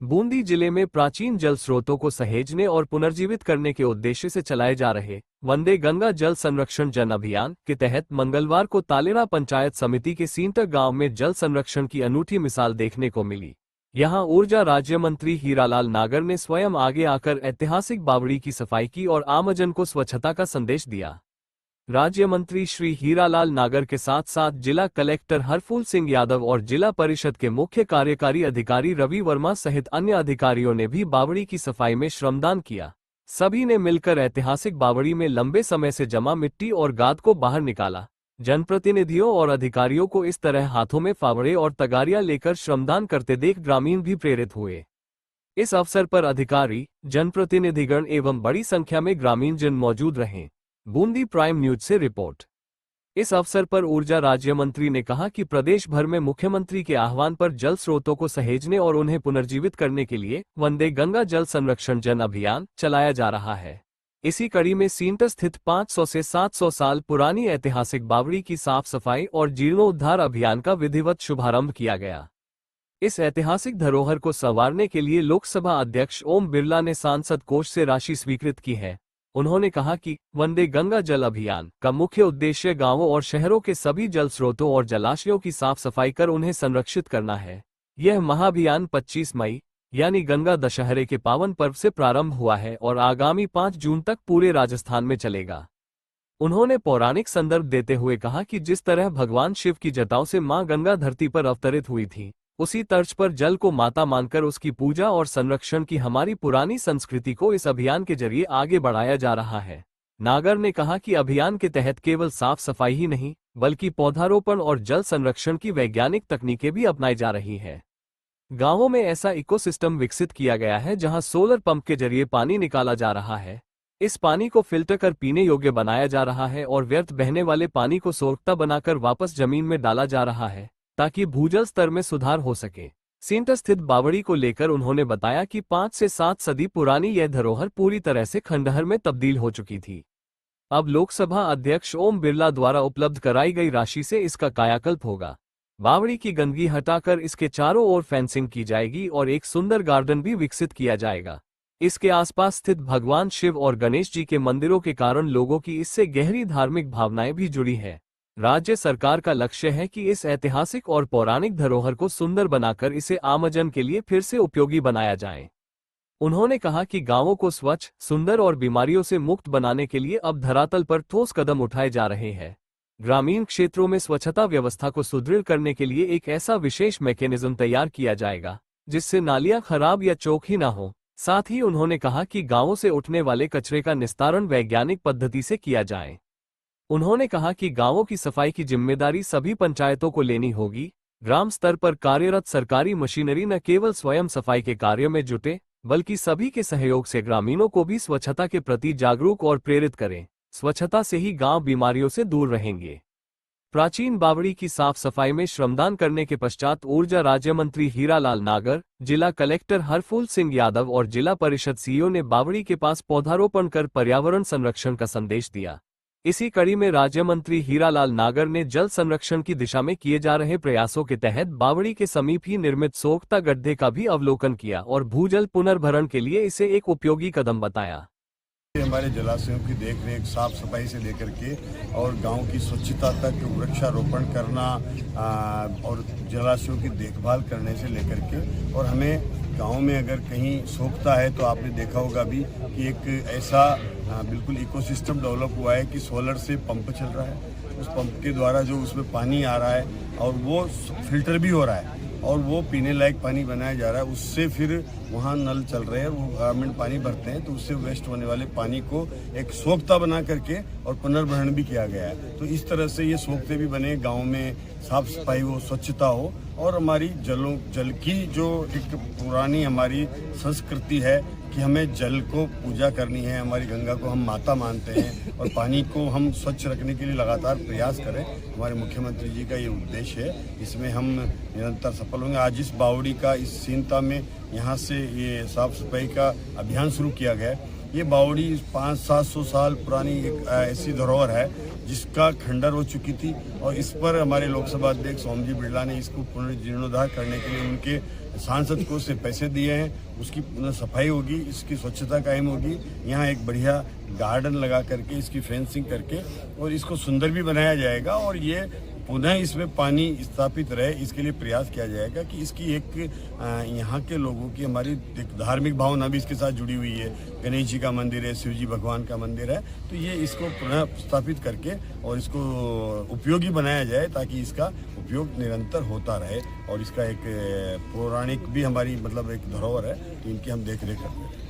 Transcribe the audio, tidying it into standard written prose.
बूंदी जिले में प्राचीन जल स्रोतों को सहेजने और पुनर्जीवित करने के उद्देश्य से चलाए जा रहे वंदे गंगा जल संरक्षण जन अभियान के तहत मंगलवार को तालेरा पंचायत समिति के सींटर गांव में जल संरक्षण की अनूठी मिसाल देखने को मिली। यहां ऊर्जा राज्य मंत्री हीरालाल नागर ने स्वयं आगे आकर ऐतिहासिक बावड़ी की सफाई की और आमजन को स्वच्छता का संदेश दिया। राज्य मंत्री श्री हीरालाल नागर के साथ साथ जिला कलेक्टर हरफूल सिंह यादव और जिला परिषद के मुख्य कार्यकारी अधिकारी रवि वर्मा सहित अन्य अधिकारियों ने भी बावड़ी की सफाई में श्रमदान किया। सभी ने मिलकर ऐतिहासिक बावड़ी में लंबे समय से जमा मिट्टी और गाद को बाहर निकाला। जनप्रतिनिधियों और अधिकारियों को इस तरह हाथों में फावड़े और तगारियां लेकर श्रमदान करते देख ग्रामीण भी प्रेरित हुए। इस अवसर पर अधिकारी, जनप्रतिनिधिगण एवं बड़ी संख्या में ग्रामीण जन मौजूद रहे। बूंदी प्राइम न्यूज से रिपोर्ट। इस अवसर पर ऊर्जा राज्य मंत्री ने कहा कि प्रदेश भर में मुख्यमंत्री के आह्वान पर जल स्रोतों को सहेजने और उन्हें पुनर्जीवित करने के लिए वंदे गंगा जल संरक्षण जन अभियान चलाया जा रहा है। इसी कड़ी में सींटर स्थित 500 से 700 साल पुरानी ऐतिहासिक बावड़ी की साफ सफाई और जीर्णोद्धार अभियान का विधिवत शुभारंभ किया गया। इस ऐतिहासिक धरोहर को संवारने के लिए लोकसभा अध्यक्ष ओम बिरला ने सांसद कोष से राशि स्वीकृत की है। उन्होंने कहा कि वंदे गंगा जल अभियान का मुख्य उद्देश्य गांवों और शहरों के सभी जल स्रोतों और जलाशयों की साफ सफाई कर उन्हें संरक्षित करना है। यह महाअभियान 25 मई यानी गंगा दशहरे के पावन पर्व से प्रारंभ हुआ है और आगामी 5 जून तक पूरे राजस्थान में चलेगा। उन्होंने पौराणिक संदर्भ देते हुए कहा कि जिस तरह भगवान शिव की जटाओं से मां गंगा धरती पर अवतरित हुई थी, उसी तर्ज पर जल को माता मानकर उसकी पूजा और संरक्षण की हमारी पुरानी संस्कृति को इस अभियान के जरिए आगे बढ़ाया जा रहा है। नागर ने कहा कि अभियान के तहत केवल साफ सफाई ही नहीं, बल्कि पौधारोपण और जल संरक्षण की वैज्ञानिक तकनीकें भी अपनाई जा रही है। गांवों में ऐसा इकोसिस्टम विकसित किया गया है जहां सोलर पंप के जरिए पानी निकाला जा रहा है। इस पानी को फिल्टर कर पीने योग्य बनाया जा रहा है और व्यर्थ बहने वाले पानी को सोखता बनाकर वापस जमीन में डाला जा रहा है ताकि भूजल स्तर में सुधार हो सके। सींटर स्थित बावड़ी को लेकर उन्होंने बताया कि 5 से 7 सदी पुरानी यह धरोहर पूरी तरह से खंडहर में तब्दील हो चुकी थी। अब लोकसभा अध्यक्ष ओम बिरला द्वारा उपलब्ध कराई गई राशि से इसका कायाकल्प होगा। बावड़ी की गंदगी हटाकर इसके चारों ओर फेंसिंग की जाएगी और एक सुंदर गार्डन भी विकसित किया जाएगा। इसके आसपास स्थित भगवान शिव और गणेश जी के मंदिरों के कारण लोगों की इससे गहरी धार्मिक भावनाएं भी जुड़ी है। राज्य सरकार का लक्ष्य है कि इस ऐतिहासिक और पौराणिक धरोहर को सुंदर बनाकर इसे आमजन के लिए फिर से उपयोगी बनाया जाए। उन्होंने कहा कि गांवों को स्वच्छ, सुंदर और बीमारियों से मुक्त बनाने के लिए अब धरातल पर ठोस कदम उठाए जा रहे हैं। ग्रामीण क्षेत्रों में स्वच्छता व्यवस्था को सुदृढ़ करने के लिए एक ऐसा विशेष मैकेनिज्म तैयार किया जाएगा जिससे नालियां खराब या चौक ही ना हो। साथ ही उन्होंने कहा कि गांवों से उठने वाले कचरे का निस्तारण वैज्ञानिक पद्धति से किया जाए। उन्होंने कहा कि गांवों की सफाई की जिम्मेदारी सभी पंचायतों को लेनी होगी। ग्राम स्तर पर कार्यरत सरकारी मशीनरी न केवल स्वयं सफाई के कार्य में जुटे, बल्कि सभी के सहयोग से ग्रामीणों को भी स्वच्छता के प्रति जागरूक और प्रेरित करें। स्वच्छता से ही गांव बीमारियों से दूर रहेंगे। प्राचीन बावड़ी की साफ सफाई में श्रमदान करने के पश्चात ऊर्जा राज्य मंत्री हीरालाल नागर, जिला कलेक्टर हरफूल सिंह यादव और जिला परिषद सीईओ ने बावड़ी के पास पौधारोपण कर पर्यावरण संरक्षण का संदेश दिया। इसी कड़ी में राज्य मंत्री हीरालाल नागर ने जल संरक्षण की दिशा में किए जा रहे प्रयासों के तहत बावड़ी के समीप ही निर्मित सोखता गड्ढे का भी अवलोकन किया और भूजल पुनर्भरण के लिए इसे एक उपयोगी कदम बताया। हमारे जलाशयों की देखरेख, साफ सफाई से लेकर के और गांव की स्वच्छता तक वृक्षारोपण करना और जलाशयों की देखभाल करने से लेकर के, और हमें गांव में अगर कहीं सोखता है तो आपने देखा होगा भी कि एक ऐसा बिल्कुल इकोसिस्टम डेवलप हुआ है कि सोलर से पंप चल रहा है। उस पंप के द्वारा जो उसमें पानी आ रहा है और वो फिल्टर भी हो रहा है और वो पीने लायक पानी बनाया जा रहा है। उससे फिर वहाँ नल चल रहे हैं, वो गवर्नमेंट पानी भरते हैं, तो उससे वेस्ट होने वाले पानी को एक सोखता बना करके और पुनर्भरण भी किया गया है। तो इस तरह से ये सोखते भी बने, गांव में साफ सफाई हो, स्वच्छता हो और हमारी जल की जो एक पुरानी हमारी संस्कृति है कि हमें जल को पूजा करनी है, हमारी गंगा को हम माता मानते हैं और पानी को हम स्वच्छ रखने के लिए लगातार प्रयास करें। हमारे मुख्यमंत्री जी का ये उद्देश्य है, इसमें हम निरंतर सफल होंगे। आज इस बावड़ी का, इस सीनता में यहाँ से ये साफ सफाई का अभियान शुरू किया गया है। ये बावड़ी 500-700 साल पुरानी एक ऐसी धरोहर है जिसका खंडर हो चुकी थी और इस पर हमारे लोकसभा अध्यक्ष सोमजी बिरला ने इसको पुनर्जीर्णोद्धार करने के लिए उनके सांसद को से पैसे दिए हैं। उसकी पुनः सफाई होगी, इसकी स्वच्छता कायम होगी, यहाँ एक बढ़िया गार्डन लगा करके इसकी फेंसिंग करके और इसको सुंदर भी बनाया जाएगा और ये पुनः इसमें पानी स्थापित रहे इसके लिए प्रयास किया जाएगा कि इसकी एक यहाँ के लोगों की हमारी धार्मिक भावना भी इसके साथ जुड़ी हुई है। गणेश जी का मंदिर है, शिव जी भगवान का मंदिर है, तो ये इसको पुनः स्थापित करके और इसको उपयोगी बनाया जाए ताकि इसका उपयोग निरंतर होता रहे और इसका एक पौराणिक भी हमारी मतलब एक धरोहर है, तो इनकी हम देख रेख करते हैं।